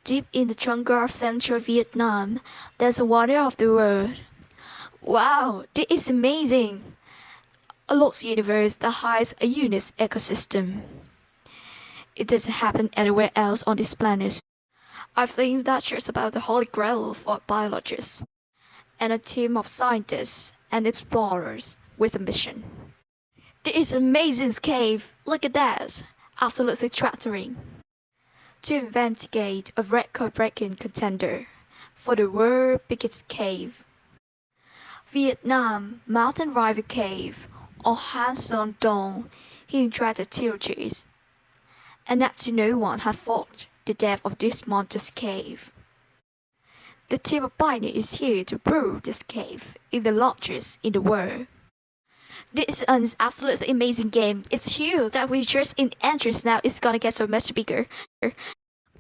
Deep in the jungle of central Vietnam, there's a wonder of the world. Wow, this is amazing! A lost universe that hides a unique ecosystem. It doesn't happen anywhere else on this planet. I think that's just about the holy grail for biologists and a team of scientists and explorers with a mission. This is an amazing cave. Look at that. Absolutely threatening. To investigate a record-breaking contender for the world's biggest cave, Vietnam Mountain River Cave, or Han Son Dong, hidden treasure theories, and that to no one has thought the depth of this monstrous cave. The team of pioneers is here to prove this cave is the largest in the world. This is an absolutely amazing game. It's huge that we just in entrance now. It's gonna get so much bigger.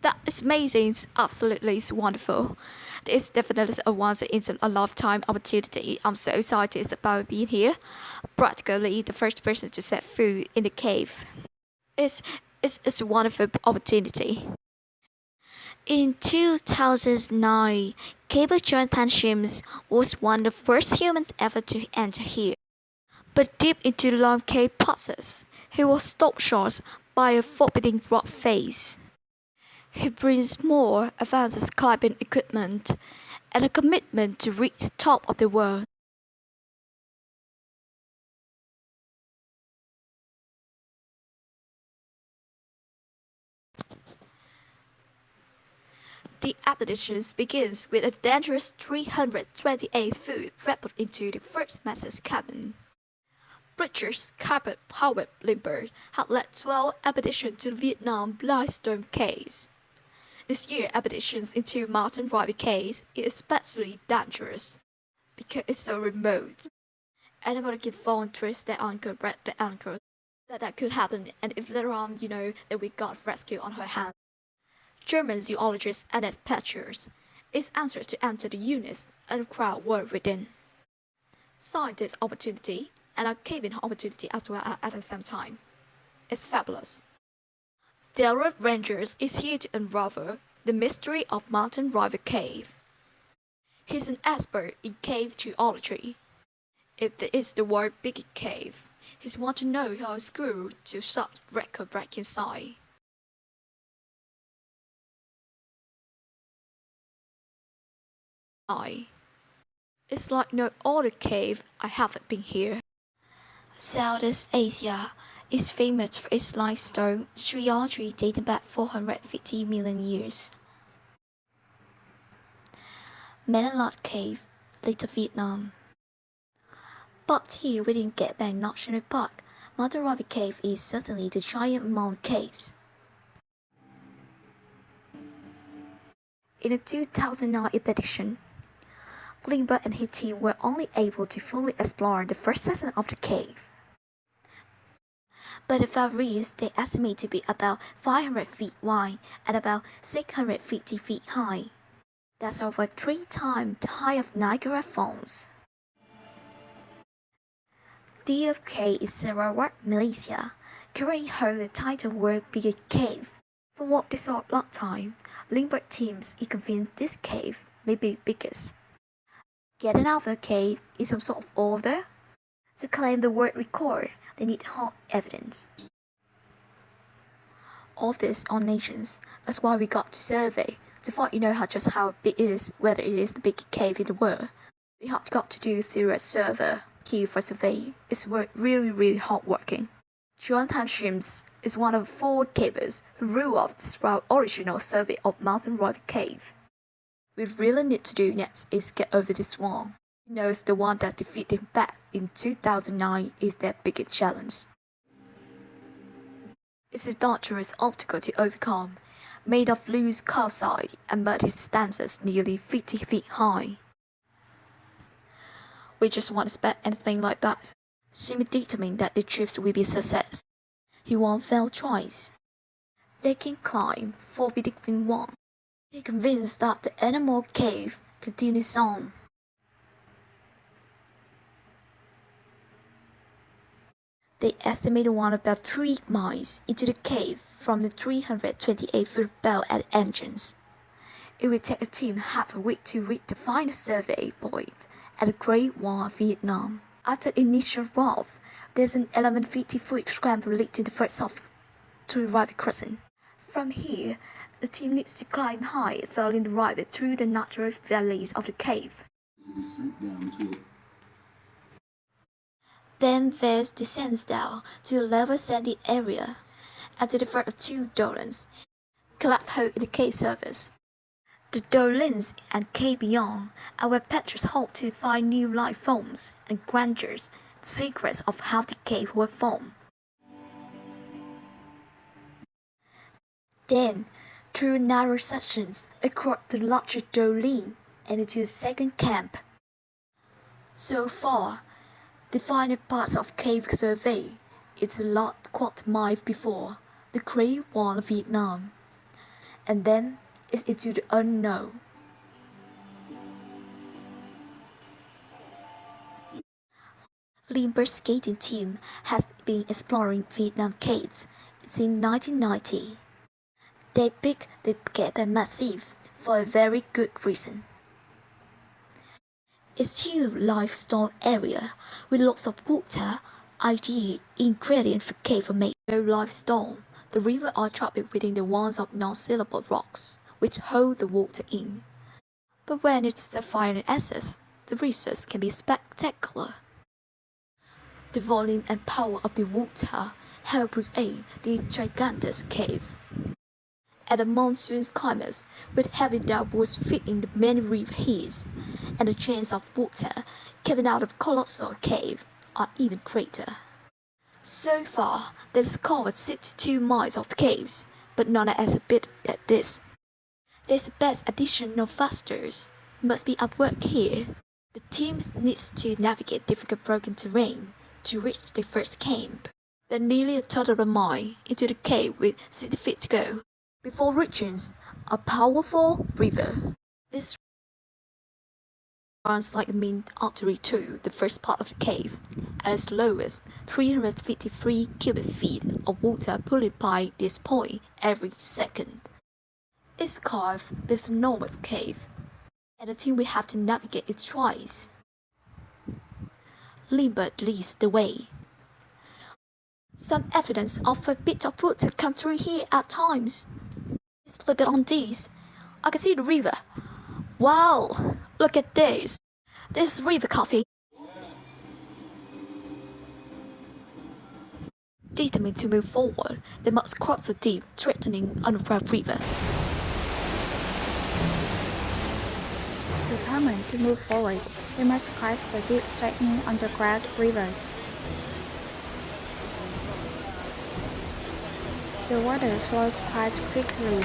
That is amazing. It's absolutely wonderful. This is definitely a once in a lifetime opportunity. I'm so excited about being here. Practically the first person to set foot in the cave. It's a wonderful opportunity. In 2009, Cable Jonathan Shims was one of the first humans ever to enter here. But deep into the long cave process, he was stopped short by a forbidding rock face. He brings more advanced climbing equipment and a commitment to reach the top of the world. The expedition begins with a dangerous 328-foot rappel into the first massive cavern. British carpet Howard Lindbergh had led 12 expeditions to the Vietnam limestone caves. This year's expeditions into Mountain River Caves is especially dangerous because it's so remote. Anybody can fall and twist their ankle, break their ankle. That could happen, and if later on, that we got rescue on her hands. German zoologists and dispatchers its answers to enter the units and the crowd were within. Scientist opportunity and a caving opportunity as well at the same time. It's fabulous. Delaware Rangers is here to unravel the mystery of Mountain River Cave. He's an expert in cave geology. If this is the world's biggest cave, he wants to know how it's grew to such record-breaking size. It's like no other cave I haven't been here. Southeast Asia is famous for its limestone geology dating back 450 million years. Menalot Cave, Little Vietnam. But here within Cat Bang National Park, Mountain River Cave is certainly the giant among caves. In the 2009 expedition, Lindbergh and his team were only able to fully explore the first section of the cave. But the fabrics they estimate to be about 500 feet wide and about 650 feet high. That's over 3 times the height of Niagara Falls. DFK is Sarawak, Malaysia, currently hold the title World Biggest Cave. From what they saw last time, Lindbergh teams is convinced this cave may be biggest. Getting out of the cave is some sort of order. To claim the world record, they need hard evidence. All this on nations, that's why we got to survey, to find how big it is, whether it is the biggest cave in the world. We have got to do serious survey here for survey. It's really hard working. Jonathan Shims is one of 4 cavers who ruled off this original survey of Mountain River Cave. We really need to do next is get over this one. He knows the one that defeated him back in 2009 is their biggest challenge. It's a dangerous obstacle to overcome, made of loose calcite and muddy stances nearly 50 feet high. We just won't expect anything like that. Shim determined that the trips will be a success. He won't fail twice. They can climb Forbidden One. He convinced that the animal cave continues on. They estimated one about 3 miles into the cave from the 328-foot bell at the entrance. It will take the team half a week to reach the final survey point at the Great Wall of Vietnam. After the initial rout, there's an 1150-foot scramble lead to the first off to the river crossing. From here, the team needs to climb high, following the river through the natural valleys of the cave. Then there's descents down to a level sandy area. After the first of two dolins, collapse hole in the cave surface. The dolins and cave beyond are where patrons hope to find new life forms and grandeurs, secrets of how the cave was formed. Then, through narrow sections across the larger dolin and into the second camp. So far, the final part of cave survey is a lot quarter mile before the Great Wall of Vietnam, and then it's into the unknown. Lindbergh's skating team has been exploring Vietnam caves since 1990. They picked the Gap Massif for a very good reason. It's a huge limestone area with lots of water, ideal ingredient for cave formation. No limestone, the rivers are trapped within the walls of non-sealable rocks, which hold the water in. But when it's the final access, the results can be spectacular. The volume and power of the water help create the gigantic cave. At the monsoon climates, with heavy downpours filling the many river heads, and the chains of water coming out of the colossal cave are even greater. So far, they've discovered 62 miles of caves, but not as big as this. There's the best additional factors must be at work here. The team needs to navigate difficult broken terrain to reach the first camp. Then nearly a total of a mile into the cave with 60 feet to go. Before reaching a powerful river, this runs like a main artery through the first part of the cave, at its lowest 353 cubic feet of water polluted by this point every second. It's called this enormous cave, and the team will have to navigate it twice. Lindbergh leads the way. Some evidence of a bit of water comes through here at times. Slip it on these. I can see the river. Wow, look at this. This is river coffee. Determined to move forward, they must cross the deep, threatening underground river. Determined to move forward, they must cross the deep, threatening underground river. The water flows quite quickly.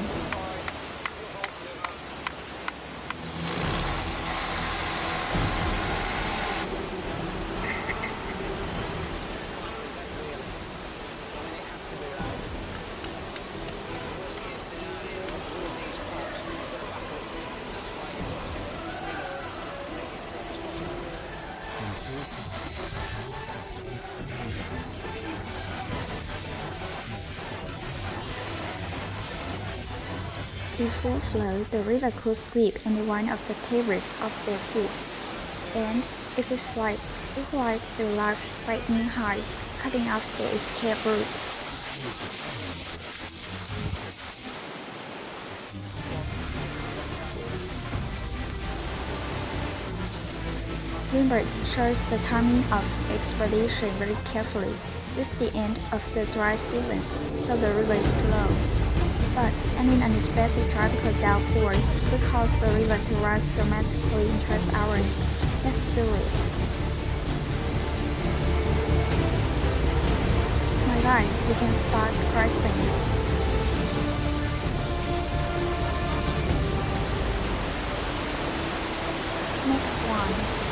In full flow, the river could sweep any one of the caves off their feet, and if it floods, equalize the life-threatening heights, cutting off their escape route. Lindbergh shows the timing of the expedition very carefully. It's the end of the dry seasons, so the river is slow. But any unexpected tropical downpour will cause the river to rise dramatically in 12 hours. Let's do it. My guys, we can start crossing. Next one.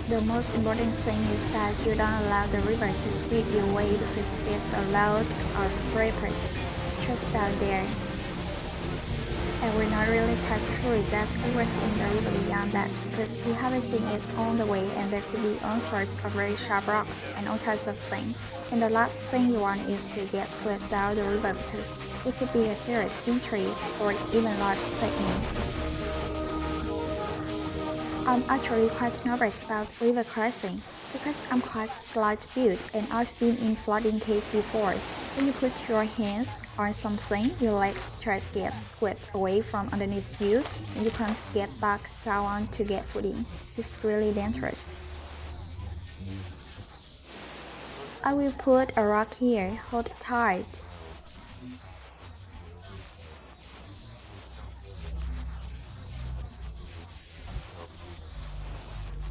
The most important thing is that you don't allow the river to sweep you away because there's a lot of rapids just down there. And we're not really quite sure that what's in the river beyond that because we haven't seen it on the way and there could be all sorts of very sharp rocks and all kinds of things. And the last thing you want is to get swept down the river because it could be a serious injury or even life-threatening. I'm actually quite nervous about river crossing because I'm quite slight build and I've been in flooding caves before. When you put your hands on something, your legs just get swept away from underneath you and you can't get back down to get footing. It's really dangerous. I will put a rock here, hold it tight.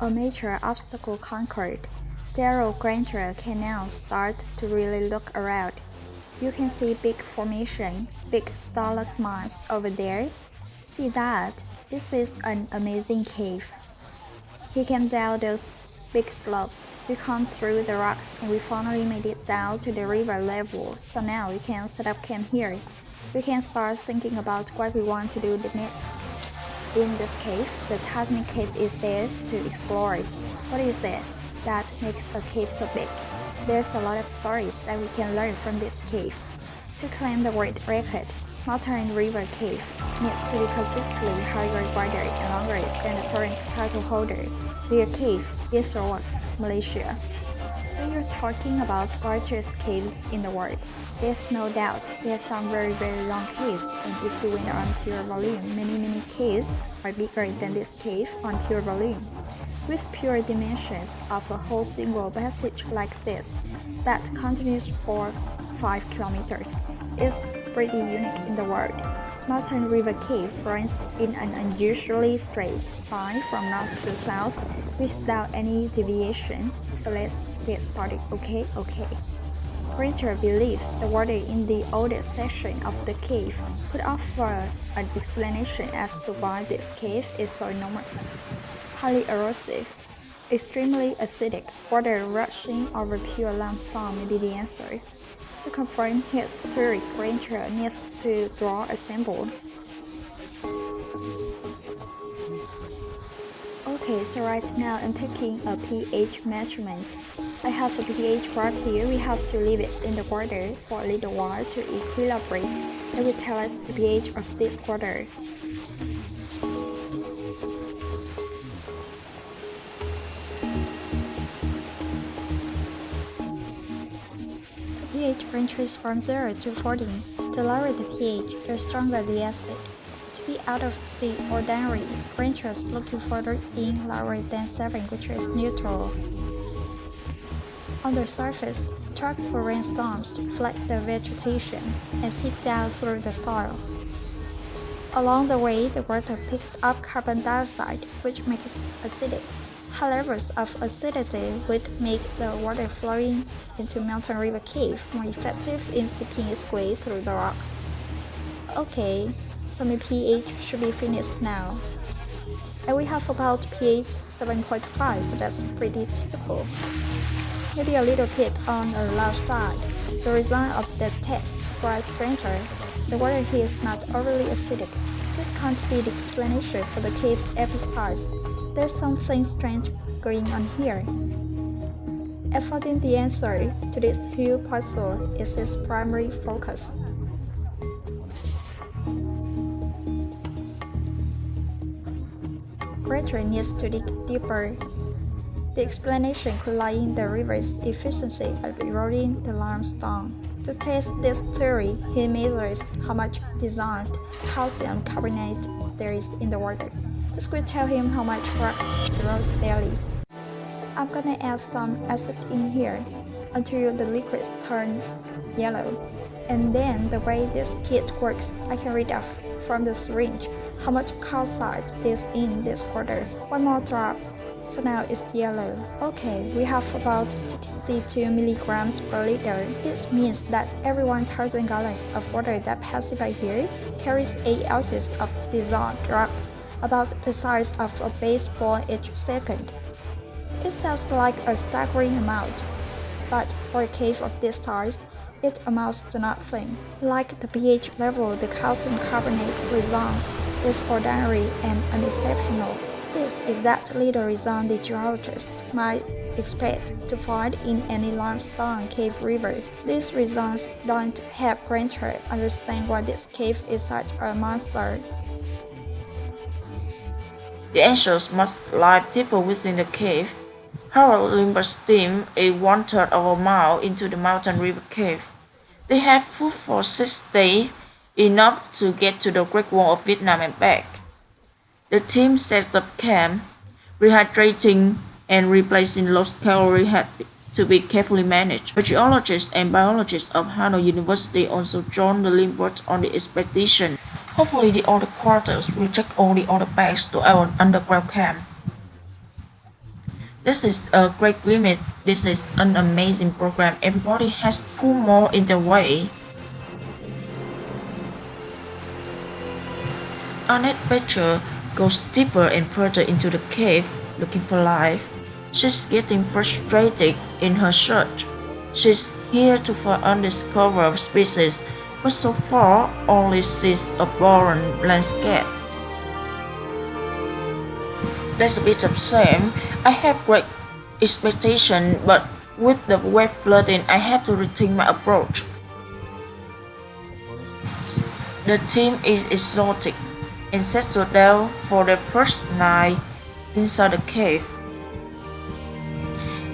A major obstacle conquered. Darrow Granger can now start to really look around. You can see big formation, big stalagmites over there. See that? This is an amazing cave. He came down those big slopes. We come through the rocks and we finally made it down to the river level. So now we can set up camp here. We can start thinking about what we want to do the next. In this cave, the Titanic cave is there to explore. What is it that makes a cave so big? There's a lot of stories that we can learn from this cave. To claim the world record, Mountain River Cave needs to be consistently higher, wider, and longer than the current title holder, Lear Cave in Sarawak, Malaysia. When you're talking about largest caves in the world, there's no doubt there are some very long caves, and if you went on pure volume, many caves are bigger than this cave on pure volume. With pure dimensions of a whole single passage like this, that continues for 5 kilometers, is pretty unique in the world. Mountain River Cave runs in an unusually straight line from north to south without any deviation, so let's get started, okay? Granger believes the water in the oldest section of the cave could offer an explanation as to why this cave is so enormous. Highly erosive, extremely acidic water rushing over pure limestone may be the answer. To confirm his theory, Granger needs to draw a sample. Okay, so right now I'm taking a pH measurement. I have a pH right here. We have to leave it in the water for a little while to equilibrate. It will tell us the pH of this water. The pH ranges from 0 to 14. The lower the pH, the stronger the acid. To be out of the ordinary, Granger is looking for reading lower than 7, which is neutral. On the surface, tropical rainstorms flood the vegetation and seep down through the soil. Along the way, the water picks up carbon dioxide, which makes it acidic. High levels of acidity would make the water flowing into Mountain River Cave more effective in seeping its way through the rock. Okay, so my pH should be finished now. And we have about pH 7.5, so that's pretty typical. Maybe a little bit on the low side. The result of the test surprised Granger. The water here is not overly acidic. This can't be the explanation for the cave's episodes. There's something strange going on here. And finding the answer to this huge puzzle is his primary focus. Granger needs to dig deeper. The explanation could lie in the river's efficiency at eroding the limestone. To test this theory, he measures how much dissolved calcium carbonate there is in the water. This will tell him how much rocks erodes daily. I'm gonna add some acid in here until the liquid turns yellow. And then the way this kit works, I can read off from the syringe how much calcite is in this water. One more drop. So now it's yellow. Okay, we have about 62 milligrams per liter. This means that every 1,000 gallons of water that passes by here carries 8 ounces of dissolved rock, about the size of a baseball each second. It sounds like a staggering amount, but for a cave of this size, it amounts to nothing. Like the pH level, the calcium carbonate result is ordinary and unexceptional. This is exactly the result the geologist might expect to find in any limestone cave river. These results don't help Granger understand why this cave is such a monster. The answers must lie deeper within the cave. Harold Limber steam a 1/3 of a mile into the mountain river cave. They have food for 6 days, enough to get to the Great Wall of Vietnam and back. The team sets up camp. Rehydrating and replacing lost calories had to be carefully managed. The geologists and biologists of Hanoi University also joined the Lindbergh on the expedition. Hopefully the other quarters will check all the other bags to our underground camp. This is a great limit. This is an amazing program. Everybody has pulled more in their way. Annette Becher goes deeper and further into the cave looking for life. She's getting frustrated in her search. She's here to find undiscovered species, but so far only sees a barren landscape. That's a bit of shame. I have great expectation, but with the wave flooding, I have to rethink my approach. The team is exhausted and settled down for the first night inside the cave.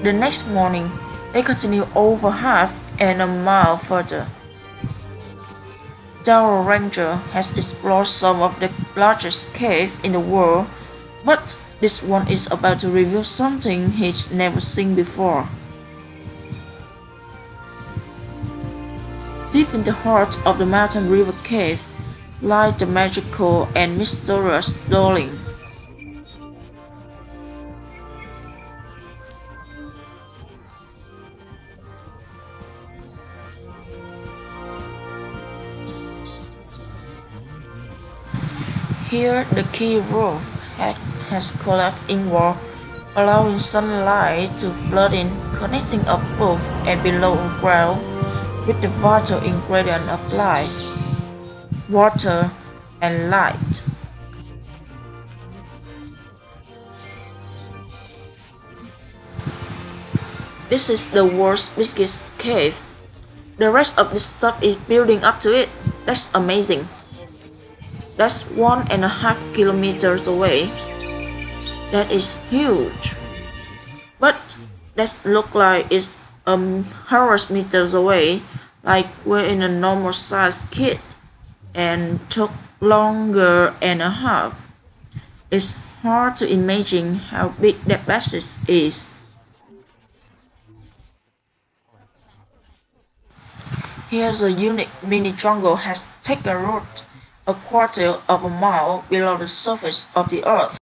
The next morning, they continue over half and a mile further. Darrell Ranger has explored some of the largest caves in the world, but this one is about to reveal something he's never seen before. Deep in the heart of the mountain river cave lie the magical and mysterious Darling. Here, the key roof has collapsed inward, allowing sunlight to flood in, connecting above and below ground with the vital ingredient of life: water and light. This is the world's biggest cave. The rest of the stuff is building up to it. That's amazing. That's 1.5 kilometers away. That is huge. But that looks like it's 100 meters away, like we're in a normal sized kid, and took longer and a half. It's hard to imagine how big that passage is. Here's a unique mini jungle has taken root a quarter of a mile below the surface of the earth.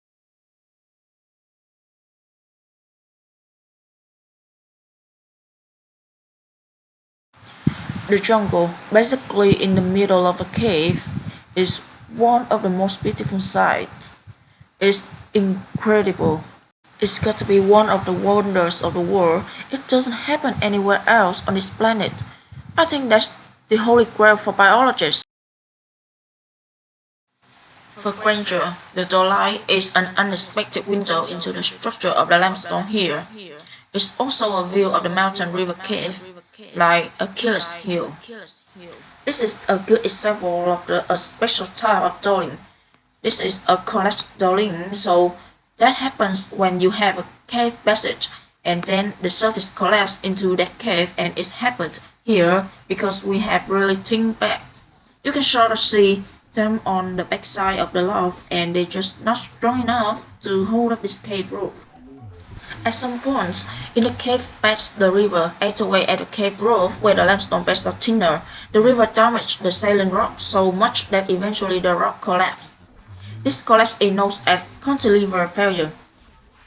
The jungle, basically in the middle of a cave, is one of the most beautiful sights. It's incredible. It's got to be one of the wonders of the world. It doesn't happen anywhere else on this planet. I think that's the holy grail for biologists. For Granger, the doorlight is an unexpected window into the structure of the limestone here. It's also a view of the mountain river cave, like Achilles' heel. This is a good example of a special type of dwelling. This is a collapsed dwelling, so that happens when you have a cave passage and then the surface collapses into that cave, and it happened here because we have really thin backs. You can sort of see them on the backside of the loft, and they're just not strong enough to hold up this cave roof. At some points in the cave beds, the river ate away at the cave roof where the limestone beds are thinner. The river damaged the silent rock so much that eventually the rock collapsed. This collapse is known as cantilever failure.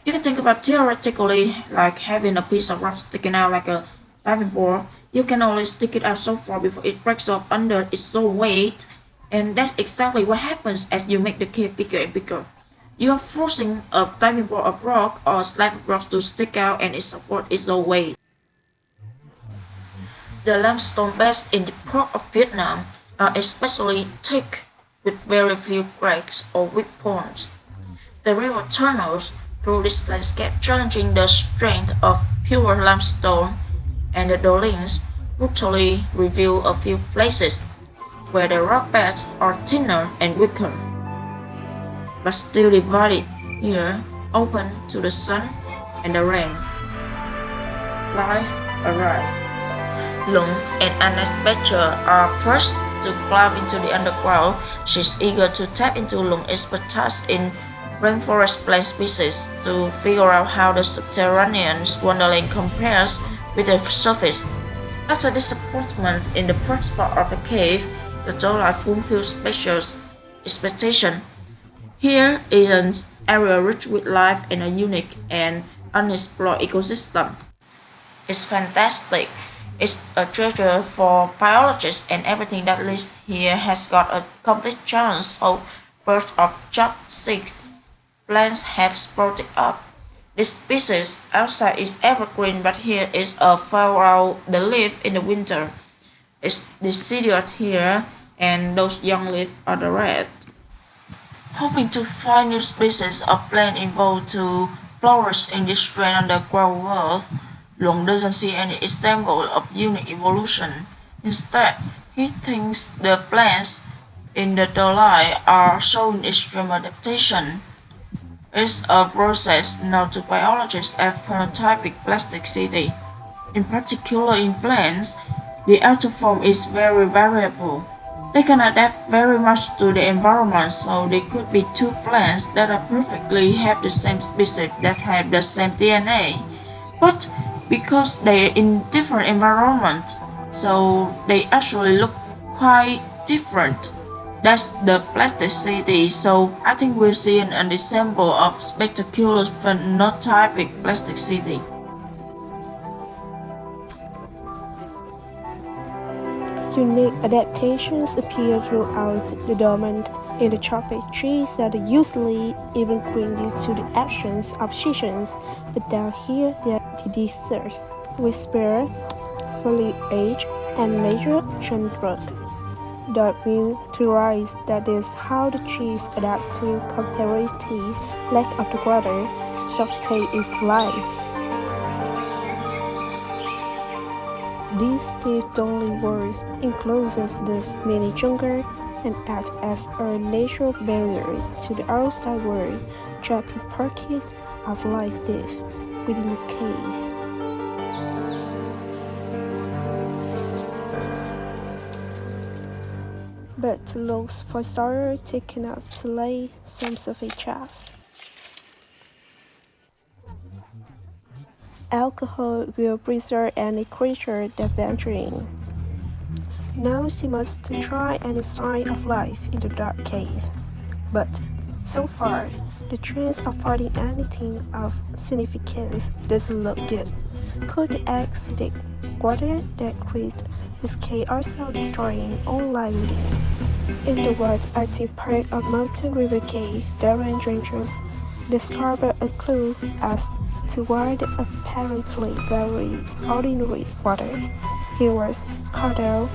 You can think about theoretically like having a piece of rock sticking out like a diving board. You can only stick it out so far before it breaks off under its own weight, and that's exactly what happens as you make the cave bigger and bigger. You are forcing a diving board of rock or a slab of rock to stick out, and it supports its own weight. The limestone beds in the part of Vietnam are especially thick, with very few cracks or weak points. The river tunnels through this landscape, challenging the strength of pure limestone, and the dolines brutally reveal a few places where the rock beds are thinner and weaker, but still divided here, open to the sun and the rain. Life arrived. Lung and Anna's Becher are first to climb into the underground. She's eager to tap into Lung's expertise in rainforest plant species to figure out how the subterranean wonderland compares with the surface. After disappointment in the first part of the cave, the Dolai fulfills Becher's expectation. Here is an area rich with life and a unique and unexplored ecosystem. It's fantastic. It's a treasure for biologists, and everything that lives here has got a complete chance. So, birds of just 6 plants have sprouted up. This species outside is evergreen, but here is a fall out the leaf in the winter. It's deciduous here, and those young leaves are the red. Hoping to find new species of plant evolved to flourish in this strange underground world, Long doesn't see any example of unique evolution. Instead, he thinks the plants in the Dolai are showing extreme adaptation. It's a process known to biologists as phenotypic plasticity. In particular, in plants, the outer form is very variable. They can adapt very much to the environment, so there could be 2 plants that are perfectly have the same species that have the same DNA, but because they're in different environments, so they actually look quite different. That's the plasticity. So I think we'll see an example of spectacular phenotypic plasticity. Unique adaptations appear throughout the domain in the tropic trees that are usually evergreen due to the absence of seasons, but down here they are deserts with spare foliage and major chondrug. Darwin theorized that is how the trees adapt to comparative lack of the water, sustain its life. This deep only words encloses this mini jungle and act as a natural barrier to the outside world, trapping pockets of life death within the cave. But looks for sorrow taken up to lay some surface chaff. Alcohol will preserve any creature that venturing. Now she must try any sign of life in the dark cave. But so far, the chance of finding anything of significance doesn't look good. Could the acidic water that creates this cave also destroying all life within? In the wide active part of Mountain River Cave, Darren Rangers discovered a clue as to why the apparently very ordinary water here was called out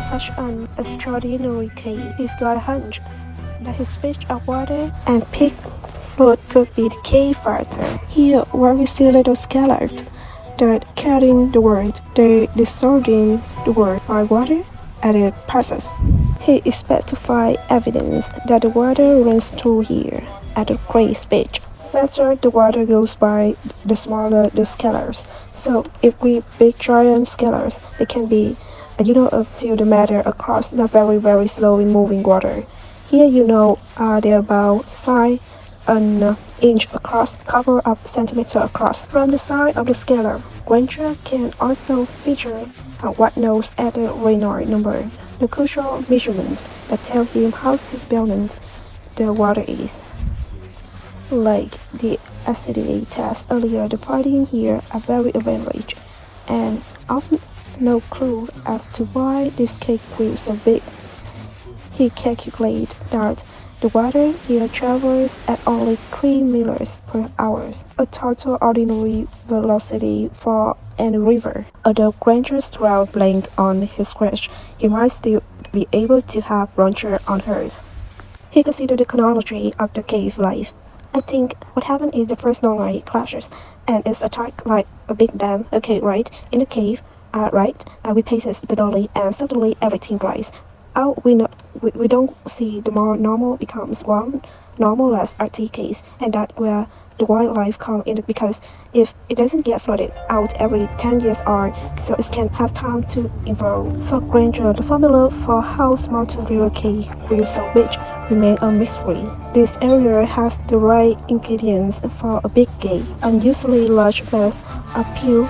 such an extraordinary cave. He's got a hunch that his fish of water and pig float could be the cave factor. Here where we see little skeletons that carrying the word, they dissolving the word by water as it passes. He expects to find evidence that the water runs through here at a great speed. Faster the water goes by, the smaller the scalars. So if we big giant scalars, they can be, up to the meter across the very slowly moving water. Here they're about size an inch across, couple of centimeters across. From the side of the scalar, Granger can also feature what knows at the Raynaud number, the crucial measurement that tell him how to balance the water is. Like the acidity test earlier, the findings here are very average and often no clue as to why this cake grew so big. He calculated that The water here travels at only 3 meters per hour, a total ordinary velocity for any river. Although Granger Stroud blamed on his crash, he might still be able to have Roger on hers. He considered the chronology of the cave life. I think what happened is the first non-light clashes, and it's attacked like a big dam. Okay, right? In the cave, right? We passes the dolly, and suddenly everything breaks. Out we don't see the more normal becomes one normal less RT case, and that where the wildlife come in because if it doesn't get flooded out every 10 years or so it can has time to evolve. For Granger, the formula for how Mountain River Cave grew so big remain a mystery. This area has the right ingredients for a big cave, unusually large bass, appeal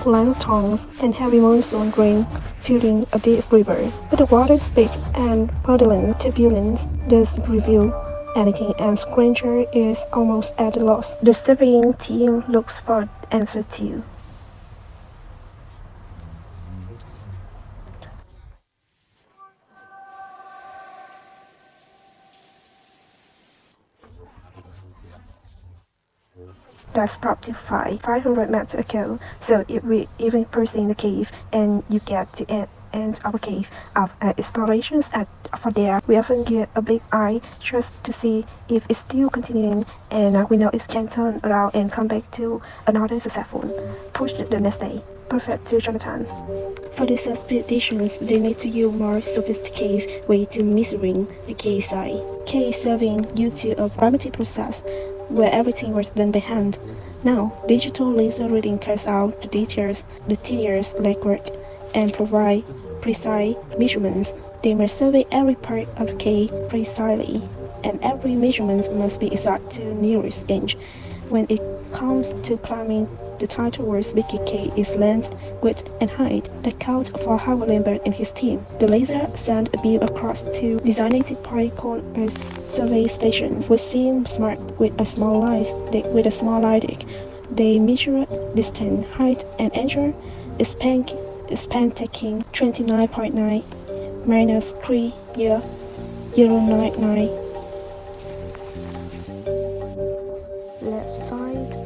planktons, and heavy monsoon rain filling a deep river. But the water is big and puddling turbulence doesn't reveal anything, and Granger is almost at a loss. The surveying team looks for answers too. That's probably 500 meters ago. So if we even pursue the cave and you get to end of a cave of explorations for there, we often get a big eye just to see if it's still continuing, and we know it can turn around and come back to another successful push the next day. Perfect to Jonathan. For these expeditions, they need to use more sophisticated way to measuring the cave size. Cave serving due to a primitive process where everything was done by hand. Now, digital laser reading cuts out the details, the tedious legwork, and provide precise measurements. They must survey every part of the cave precisely, and every measurement must be exact to the nearest inch. When it comes to climbing, the title was Big Cave is length, width, and height. That counts for Howard Lambert and his team. The laser sent a beam across two designated point called as survey stations, which seem smart with a small light. They measure distance, height, and angle. Span taking 29.9 minus 3 year 099. Left side.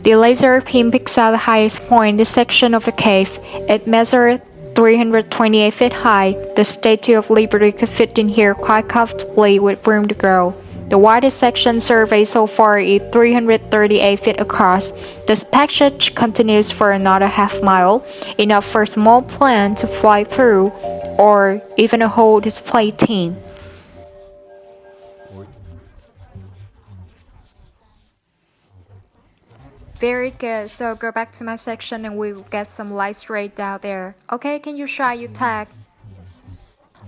The laser beam picks out the highest point in this section of the cave. It measured 328 feet high. The Statue of Liberty could fit in here quite comfortably with room to grow. The widest section surveyed so far is 338 feet across. This passage continues for another half mile, enough for a small plane to fly through, or even a whole display team. Very good, so go back to my section and we'll get some light straight down there. Okay, can you try your tag?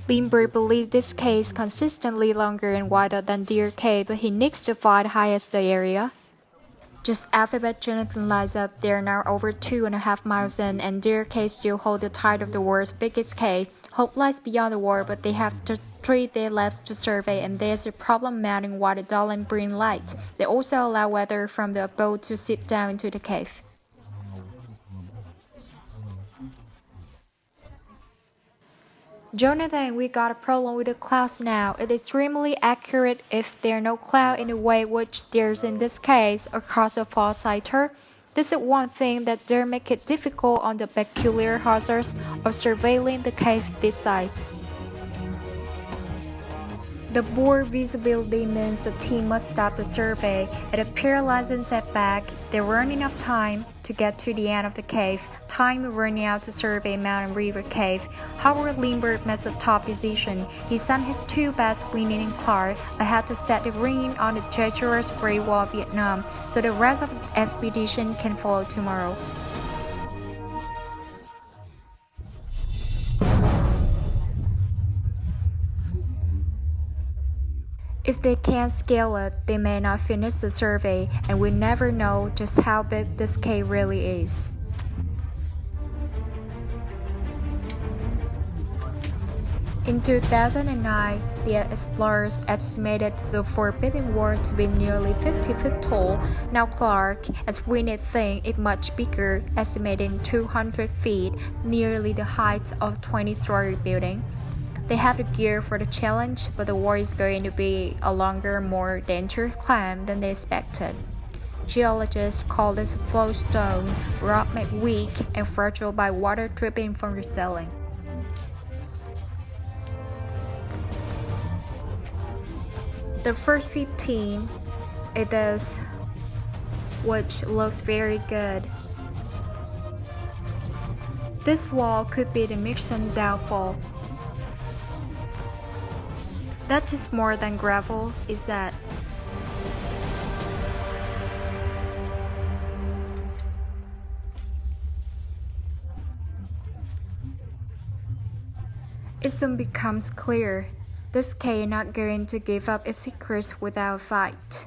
Lindbergh believed this cave is consistently longer and wider than Deer Cave, but he needs to find the highest area. Just alphabet Jonathan lies up, they're now over 2.5 miles in, and Deer Cave still hold the title of the world's biggest cave. Hope lies beyond the wall, but they have just 3 days left to survey, and there's a problem mounting while the dull and bring light. They also allow weather from the above to seep down into the cave. Jonathan, we got a problem with the clouds now. It is extremely accurate if there are no cloud in the way which there's in this case across the far sighter. This is one thing that does make it difficult on the peculiar hazards of surveilling the cave this size. The poor visibility means the team must stop the survey. It a paralyzing setback. There weren't enough time to get to the end of the cave. Time running out to survey Mountain River Cave. Howard Lindbergh made a top decision. He sent his 2 best Winnie and Clark ahead to set the ringing on the treacherous Great Wall of Vietnam, so the rest of the expedition can follow tomorrow. If they can't scale it, they may not finish the survey, and we never know just how big this cave really is. In 2009, the explorers estimated the Forbidden Wall to be nearly 50 feet tall. Now Clark, as Winnie think it much bigger, estimating 200 feet, nearly the height of a 20-story building. They have the gear for the challenge, but the wall is going to be a longer, more dangerous climb than they expected. Geologists call this flowstone rock made weak and fragile by water dripping from the ceiling. The first 15, it does, which looks very good. This wall could be the mission downfall. That is more than gravel, is that? It soon becomes clear. This cave is not going to give up its secrets without a fight.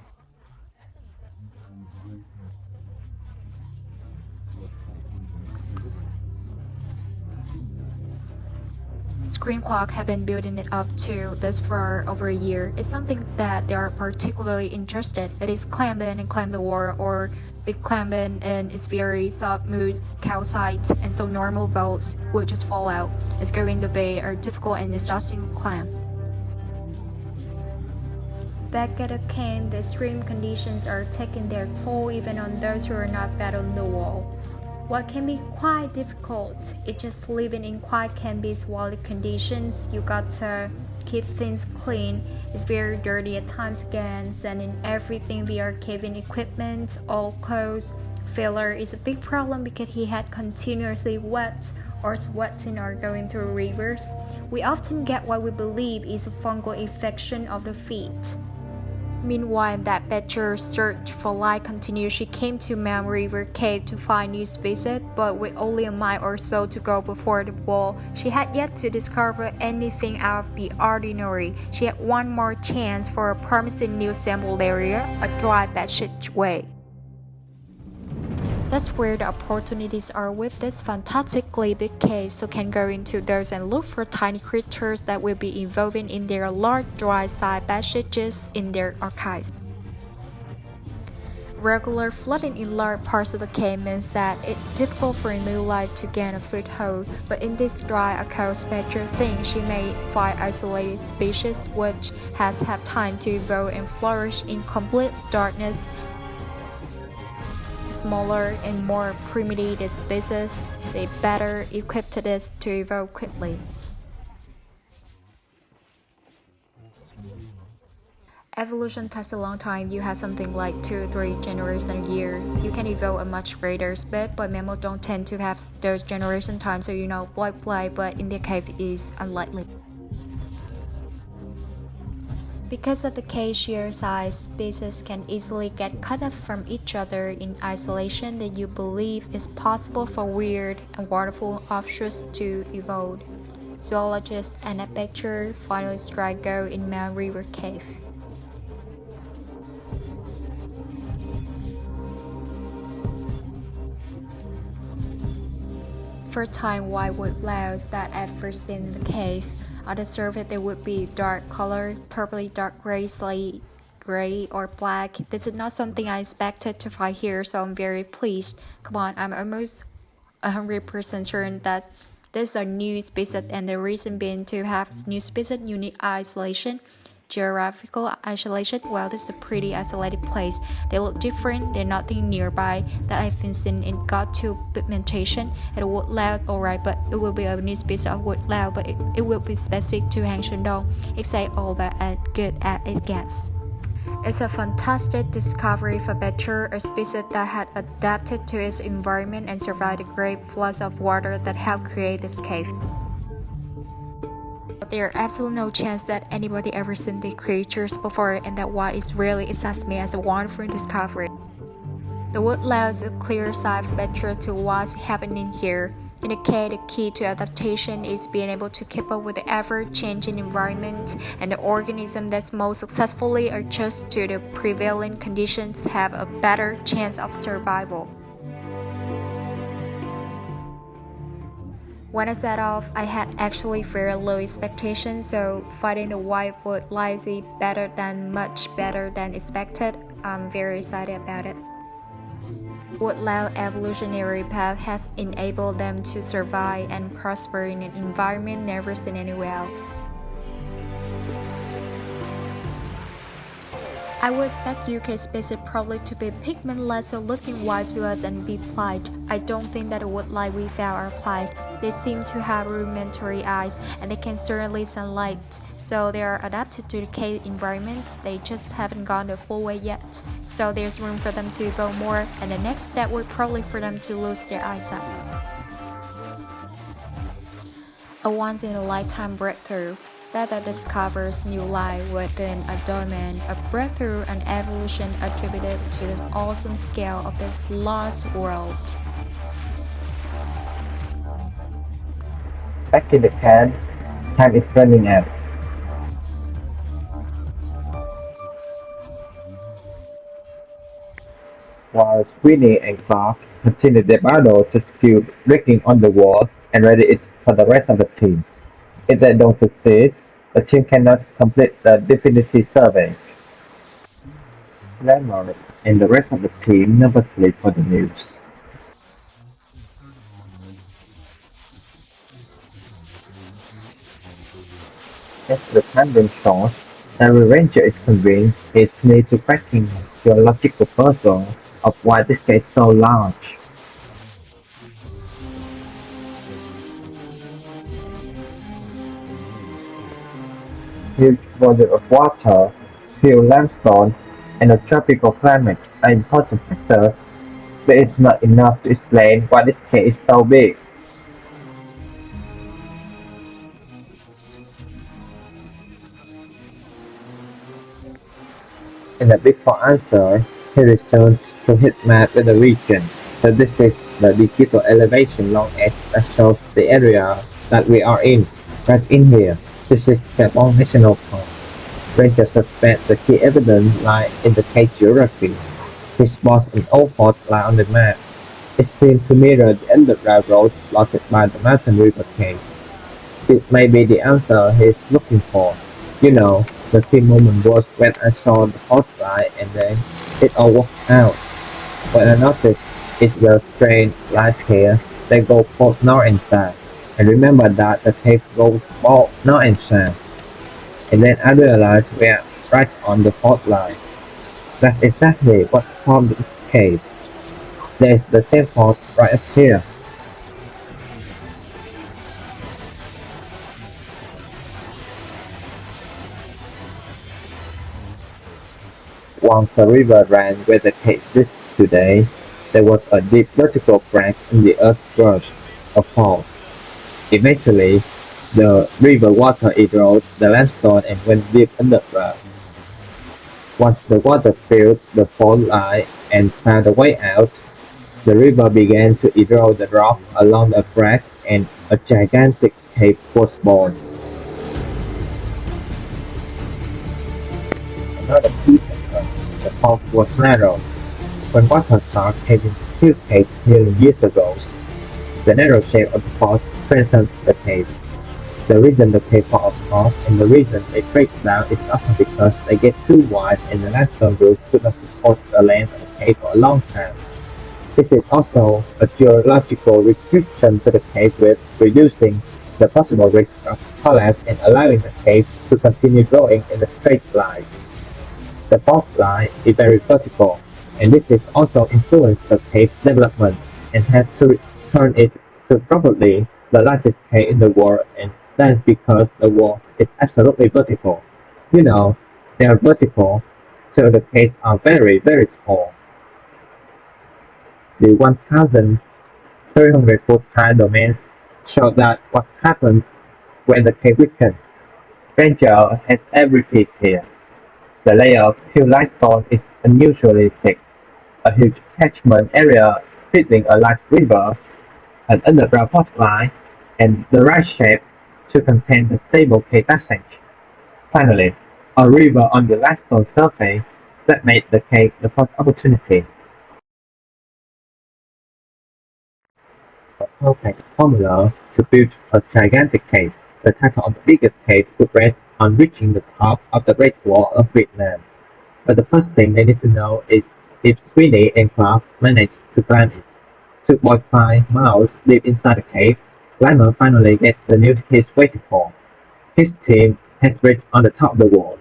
Screen clock have been building it up to this for over a year. It's something that they are particularly interested. It is climbing and climb the wall, or the climbing and it's very soft mood calcite, and so normal votes will just fall out. It's going to be a difficult and exhausting climb. Back at the camp, the extreme conditions are taking their toll even on those who are not battling the wall. What can be quite difficult is just living in quite can be wild conditions. You got to keep things clean. It's very dirty at times again, and in everything via caving equipment, all clothes. Failure is a big problem because he had continuously wet or sweating or going through rivers. We often get what we believe is a fungal infection of the feet. Meanwhile, that Betcher's search for light continued. She came to Mount River Cave to find new species, but with only a mile or so to go before the wall, she had yet to discover anything out of the ordinary. She had one more chance for a promising new sample area, a dry passageway. That's where the opportunities are with this fantastically big cave, so can go into those and look for tiny creatures that will be evolving in their large dry side passages in their archives. Regular flooding in large parts of the cave means that it's difficult for new life to gain a foothold, but in this dry occult spectral thing, she may find isolated species which has had time to evolve and flourish in complete darkness. Smaller and more primitive species, they better equipped it to evolve quickly. Evolution takes a long time. You have something like 2 or 3 generations a year. You can evolve a much greater speed, but mammals don't tend to have those generation times, so play, but in the cave is unlikely. Because of the cave's sheer size, species can easily get cut off from each other in isolation that you believe is possible for weird and wonderful offshoots to evolve. Zoologists and a picture finally strike gold in Mount River Cave. Fertile white woodlouse that at first seen in the cave. On the surface, they would be dark color, purpley dark gray, slate gray, or black. This is not something I expected to find here, so I'm very pleased. Come on, I'm almost 100% certain that this is a new species, and the reason being to have new species, you need isolation. Geographical isolation. Well, this is a pretty isolated place. They look different. They're nothing nearby that I've been seen in got to pigmentation. It would loud, alright, but it will be a new species of wood loud, but it will be specific to Hang Shandong. It's all but as good as it gets. It's a fantastic discovery for Betcher, a species that had adapted to its environment and survived the great floods of water that helped create this cave. There are absolutely no chance that anybody ever seen these creatures before, and that what is really excites me as a wonderful discovery. The woodlouse is a clear sign for Betcher to what's happening here. In the cave, the key to adaptation is being able to keep up with the ever-changing environment, and the organisms that most successfully adjust to the prevailing conditions have a better chance of survival. When I set off, I had actually very low expectations, so finding the white wood lies much better than expected. I'm very excited about it. Woodlouse evolutionary path has enabled them to survive and prosper in an environment never seen anywhere else. I would expect UK spaces probably to be pigmentless or looking white to us and be plied. I don't think that wood light without are plied. They seem to have rudimentary eyes and they can certainly sunlight. So they are adapted to the cave environment. They just haven't gone the full way yet. So there's room for them to evolve more, and the next step would probably for them to lose their eyesight. A once-in-a-lifetime breakthrough that discovers new life within a domain, a breakthrough and evolution attributed to the awesome scale of this lost world. Back in the can, time is running out. While Sweeney and Clark continue their battle to secure breaking on the wall and ready it for the rest of the team. If they don't succeed, the team cannot complete the definitive survey. Landmark and the rest of the team never sleep for the news. As the time being short, every ranger is convinced it's need to cracking the logical puzzle of why this case is so large. Huge volume of water, few limestone, and a tropical climate are important factors, but it's not enough to explain why this case is so big. In a bid for answer, he returns to his map in the region. So this is the digital elevation long edge that shows the area that we are in, right in here. This is Gabon National Park. Rangers suspect the key evidence lies in the cave geography. He spots an old fault line on the map. It seems to mirror the underground road plotted by the mountain river cave. This may be the answer he is looking for. You know, the key moment was when I saw the fault line and then it all worked out. When I noticed it's the strange light here, they go both north and south. And remember that the cave goes both north and south. And then I realized we are right on the fault line. That's exactly what formed the cave. There's the same fault right up here. Once the river ran where the cave is today, there was a deep vertical crack in the earth's crust, a fault. Eventually, the river water eroded the limestone and went deep underground. Once the water filled the fault line and found a way out, the river began to erode the rock along the crack and a gigantic cave was born. Another key factor, the fault was narrow. When water started caving two caves million years ago, the narrow shape of the fault strengthens the cave. The reason the cave falls apart and the reason it breaks down is often because they get too wide and the limestone roof could not support the length of the cave for a long time. This is also a geological restriction to the cave width, reducing the possible risk of collapse and allowing the cave to continue growing in a straight line. The fault line is very vertical, and this has also influenced the cave's development and has turned it to probably the largest cave in the world, and that's because the wall is absolutely vertical. You know, they are vertical, so the caves are very, very tall. The 1,300 foot high domains show that what happens when the cave weakens. Ranger has every piece here. The layer of pure limestone is unusually thick. A huge catchment area feeding a large river, an underground fault line, and the right shape to contain the stable cave passage. Finally, a river on the limestone surface that made the cave the first opportunity. A perfect formula to build a gigantic cave. The title of the biggest cave would rest on reaching the top of the Great Wall of Vietnam. But the first thing they need to know is if Sweeney and Clark managed to climb it. 2.5 miles deep inside the cave, Climber finally gets the news he's waiting for. His team has reached on the top of the wall.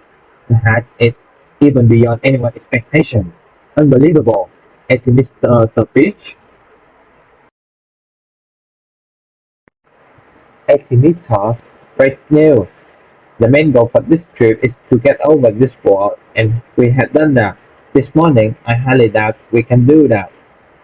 Perhaps it's even beyond anyone's expectation. Unbelievable. At Mr. The Beach, Estimator, great news. The main goal for this trip is to get over this wall, and we have done that. This morning, I highly doubt we can do that.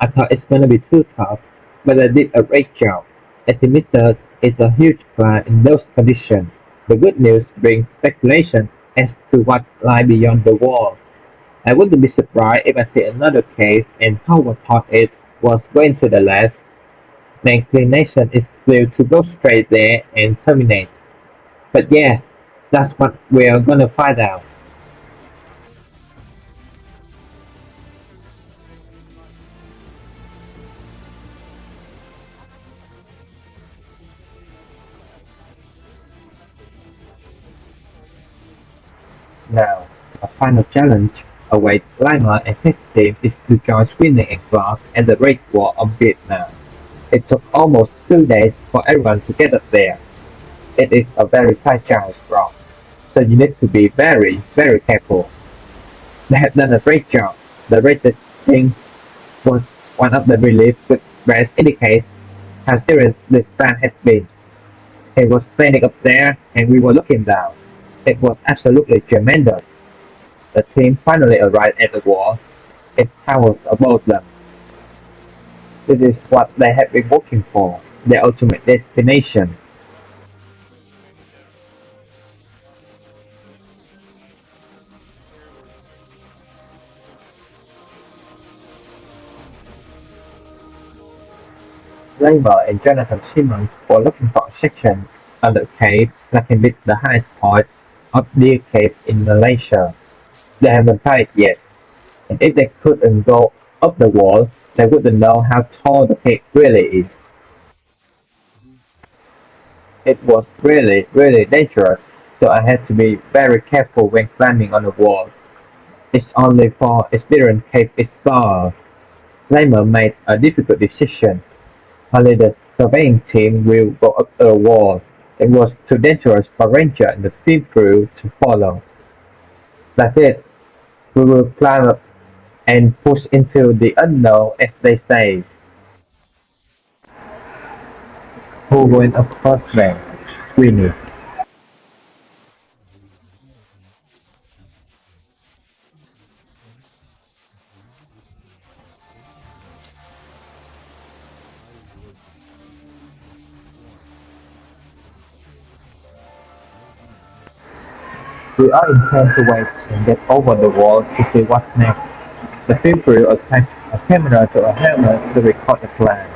I thought it's gonna be too tough, but I did a great job. Estimator is a huge plan in those conditions. The good news brings speculation as to what lies beyond the wall. I wouldn't be surprised if I see another cave and Howard thought it was going to the left. The inclination is clear to go straight there and terminate. But yeah, that's what we're gonna find out. Now, a final challenge awaits Lima and his team is to join Sweeney and Clark at the Great Wall of Vietnam. It took almost 2 days for everyone to get up there. It is a very fragile rock, so you need to be very, very careful. They have done a great job. The rated thing was one of the relief which best indicates how serious this plan has been. He was standing up there and we were looking down. It was absolutely tremendous. The team finally arrived at the wall. It towers above them. This is what they have been working for, their ultimate destination. Rainbow and Jonathan Simmons were looking for a section of the cave that can reach the highest point of Deer Cave in Malaysia. They haven't found it yet, and if they couldn't go up the wall, they wouldn't know how tall the cave really is. It was really, really dangerous, so I had to be very careful when climbing on the wall. It's only for experienced cave explorers. Lamer made a difficult decision. Only the surveying team will go up the wall. It was too dangerous for Ranger and the field crew to follow. That's it. We will climb up and push into the unknown, as they say. Who went up first then? Sweeney. We all intend to wait and get over the wall to see what's next. The field crew attached a camera to a helmet to record the plan.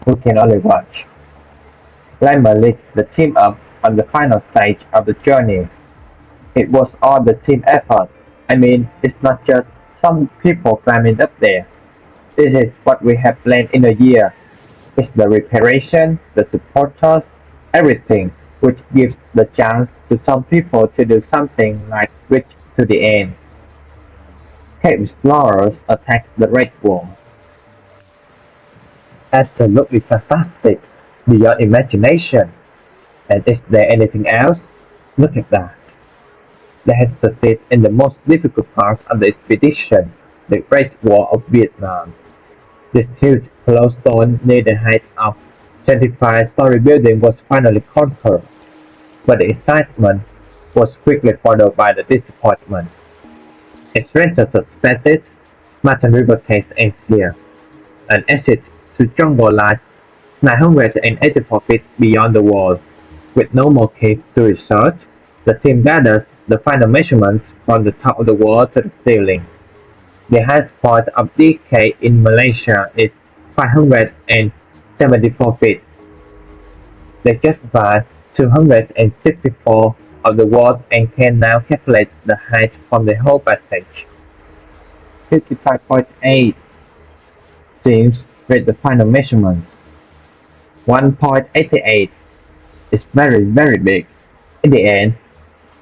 We can only watch. Lambert leads the team up on the final stage of the journey. It was all the team effort. I mean, it's not just some people climbing up there. This is what we have planned in a year. It's the reparation, the supporters, everything, which gives the chance to some people to do something like reach to the end. Cave explorers attack the Red Wall. Absolutely fantastic, beyond imagination. And is there anything else? Look at that. They had succeeded in the most difficult part of the expedition, the Great Wall of Vietnam. This huge hollow stone near the height of 25-story building was finally conquered, but the excitement was quickly followed by the disappointment. Its rangers suspected Martin River Cave ends here. An exit to jungle lies 984 feet beyond the wall. With no more caves to research, the team gathers the final measurements from the top of the wall to the ceiling. The highest point of the cave in Malaysia is 574 feet. They justify 264 of the walls and can now calculate the height from the whole passage. 55.8 teams with the final measurements. 1.88 is very, very big. In the end,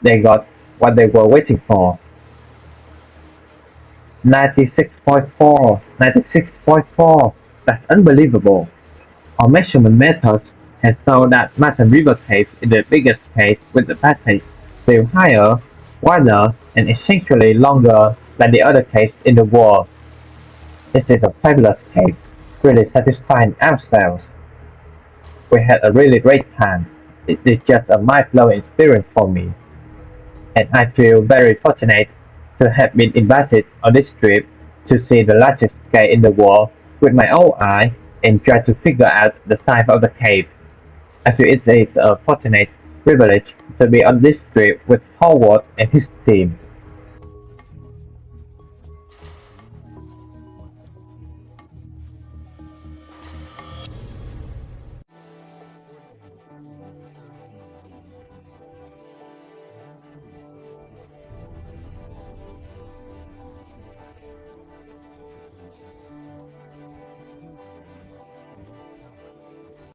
they got what they were waiting for. 96.4, 96.4. That's unbelievable. Our measurement methods have shown that Martin River Cave is the biggest cave with the passage still higher, wider, and essentially longer than the other caves in the world. This is a fabulous cave, really satisfying ourselves. We had a really great time. It is just a mind-blowing experience for me. And I feel very fortunate to have been invited on this trip to see the largest cave in the world with my own eye and try to figure out the size of the cave. I feel it is a fortunate privilege to be on this trip with Howard and his team.